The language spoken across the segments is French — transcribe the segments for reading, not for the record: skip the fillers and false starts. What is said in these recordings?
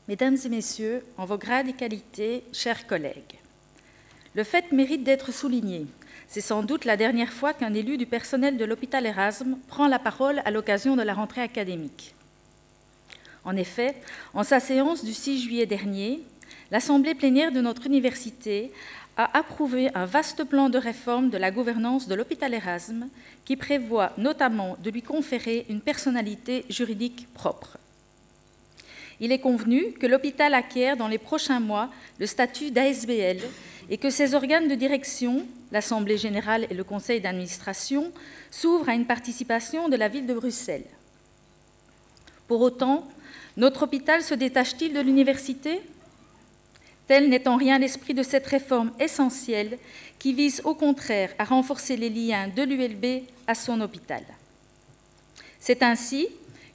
Mesdames et messieurs, en vos grades et qualités, chers collègues, le fait mérite d'être souligné. C'est sans doute la dernière fois qu'un élu du personnel de l'hôpital Erasme prend la parole à l'occasion de la rentrée académique. En effet, en sa séance du 6 juillet dernier, l'Assemblée plénière de notre université a approuvé un vaste plan de réforme de la gouvernance de l'hôpital Erasme qui prévoit notamment de lui conférer une personnalité juridique propre. Il est convenu que l'hôpital acquiert dans les prochains mois le statut d'ASBL et que ses organes de direction, l'Assemblée générale et le conseil d'administration, s'ouvrent à une participation de la ville de Bruxelles. Pour autant, notre hôpital se détache-t-il de l'université ? Tel n'est en rien l'esprit de cette réforme essentielle qui vise au contraire à renforcer les liens de l'ULB à son hôpital. C'est ainsi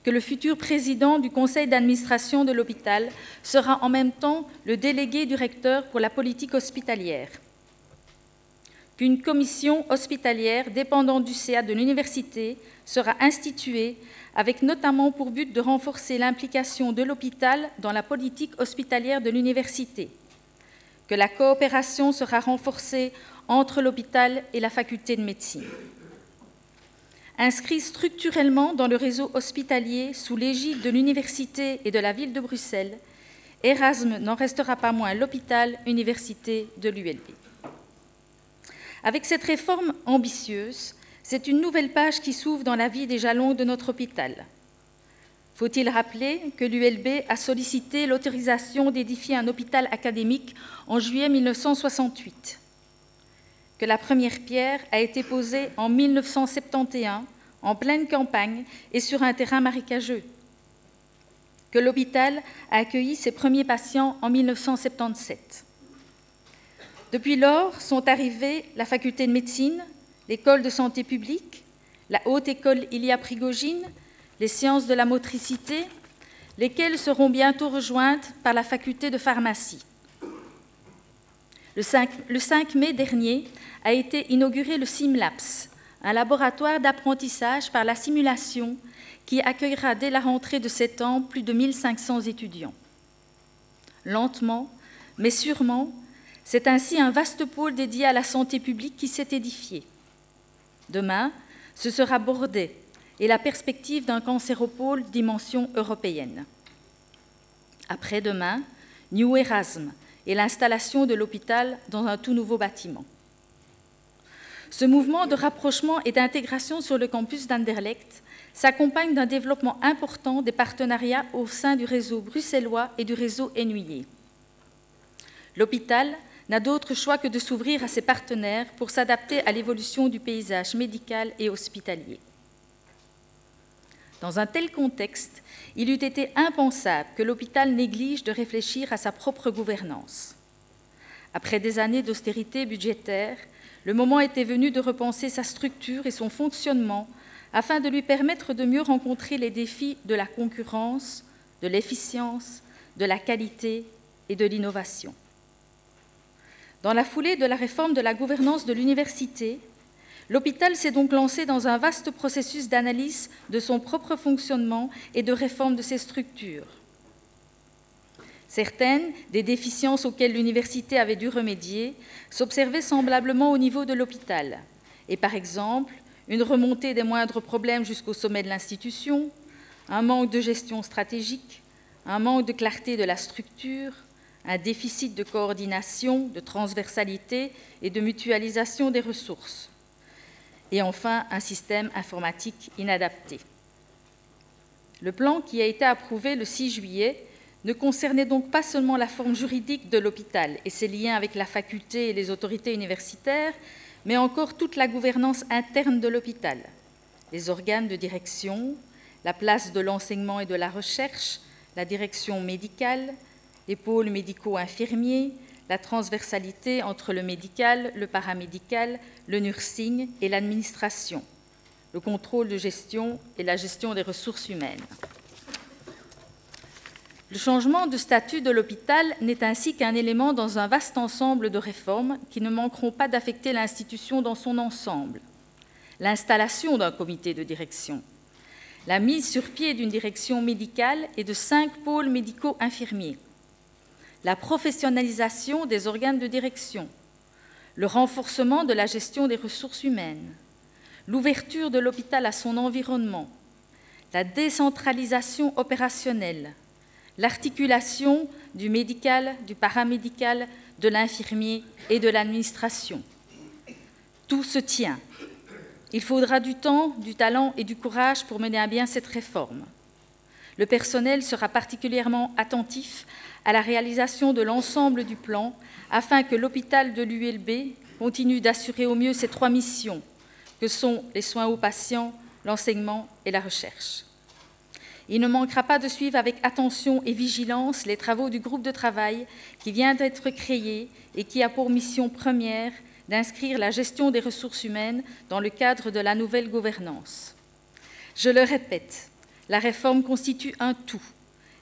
que le futur président du conseil d'administration de l'hôpital sera en même temps le délégué du recteur pour la politique hospitalière, qu'une commission hospitalière dépendante du CA de l'université sera instituée avec notamment pour but de renforcer l'implication de l'hôpital dans la politique hospitalière de l'université, que la coopération sera renforcée entre l'hôpital et la faculté de médecine. Inscrit structurellement dans le réseau hospitalier sous l'égide de l'université et de la ville de Bruxelles, Erasme n'en restera pas moins l'hôpital-université de l'ULB. Avec cette réforme ambitieuse, c'est une nouvelle page qui s'ouvre dans la vie déjà longue de notre hôpital. Faut-il rappeler que l'ULB a sollicité l'autorisation d'édifier un hôpital académique en juillet 1968, que la première pierre a été posée en 1971, en pleine campagne et sur un terrain marécageux, que l'hôpital a accueilli ses premiers patients en 1977. Depuis lors sont arrivées la faculté de médecine, l'école de santé publique, la haute école Ilia Prigogine, les sciences de la motricité, lesquelles seront bientôt rejointes par la faculté de pharmacie. Le 5 mai dernier a été inauguré le SimLabs, un laboratoire d'apprentissage par la simulation qui accueillera dès la rentrée de septembre plus de 1500 étudiants. Lentement, mais sûrement, c'est ainsi un vaste pôle dédié à la santé publique qui s'est édifié. Demain, ce sera Bordet et la perspective d'un cancéropôle dimension européenne. Après-demain, New Erasme et l'installation de l'hôpital dans un tout nouveau bâtiment. Ce mouvement de rapprochement et d'intégration sur le campus d'Anderlecht s'accompagne d'un développement important des partenariats au sein du réseau bruxellois et du réseau Énuyer. L'hôpital n'a d'autre choix que de s'ouvrir à ses partenaires pour s'adapter à l'évolution du paysage médical et hospitalier. Dans un tel contexte, il eût été impensable que l'hôpital néglige de réfléchir à sa propre gouvernance. Après des années d'austérité budgétaire, le moment était venu de repenser sa structure et son fonctionnement afin de lui permettre de mieux rencontrer les défis de la concurrence, de l'efficience, de la qualité et de l'innovation. Dans la foulée de la réforme de la gouvernance de l'université, l'hôpital s'est donc lancé dans un vaste processus d'analyse de son propre fonctionnement et de réforme de ses structures. Certaines des déficiences auxquelles l'université avait dû remédier s'observaient semblablement au niveau de l'hôpital, et par exemple, une remontée des moindres problèmes jusqu'au sommet de l'institution, un manque de gestion stratégique, un manque de clarté de la structure, un déficit de coordination, de transversalité et de mutualisation des ressources. Et enfin, un système informatique inadapté. Le plan qui a été approuvé le 6 juillet ne concernait donc pas seulement la forme juridique de l'hôpital et ses liens avec la faculté et les autorités universitaires, mais encore toute la gouvernance interne de l'hôpital, les organes de direction, la place de l'enseignement et de la recherche, la direction médicale, les pôles médicaux infirmiers, la transversalité entre le médical, le paramédical, le nursing et l'administration, le contrôle de gestion et la gestion des ressources humaines. Le changement de statut de l'hôpital n'est ainsi qu'un élément dans un vaste ensemble de réformes qui ne manqueront pas d'affecter l'institution dans son ensemble. L'installation d'un comité de direction, la mise sur pied d'une direction médicale et de 5 pôles médicaux infirmiers, la professionnalisation des organes de direction, le renforcement de la gestion des ressources humaines, l'ouverture de l'hôpital à son environnement, la décentralisation opérationnelle, l'articulation du médical, du paramédical, de l'infirmier et de l'administration. Tout se tient. Il faudra du temps, du talent et du courage pour mener à bien cette réforme. Le personnel sera particulièrement attentif à la réalisation de l'ensemble du plan afin que l'hôpital de l'ULB continue d'assurer au mieux ses 3 missions, que sont les soins aux patients, l'enseignement et la recherche. Il ne manquera pas de suivre avec attention et vigilance les travaux du groupe de travail qui vient d'être créé et qui a pour mission première d'inscrire la gestion des ressources humaines dans le cadre de la nouvelle gouvernance. Je le répète, la réforme constitue un tout.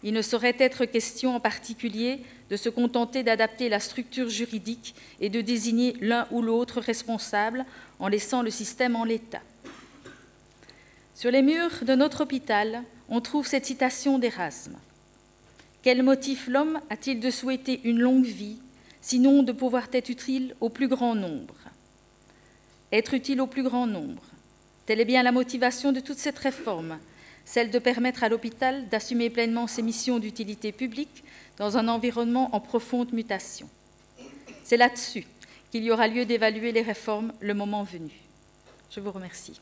Il ne saurait être question en particulier de se contenter d'adapter la structure juridique et de désigner l'un ou l'autre responsable en laissant le système en l'état. Sur les murs de notre hôpital, on trouve cette citation d'Erasme. « Quel motif l'homme a-t-il de souhaiter une longue vie, sinon de pouvoir être utile au plus grand nombre ?» Être utile au plus grand nombre, telle est bien la motivation de toute cette réforme, celle de permettre à l'hôpital d'assumer pleinement ses missions d'utilité publique dans un environnement en profonde mutation. C'est là-dessus qu'il y aura lieu d'évaluer les réformes le moment venu. Je vous remercie.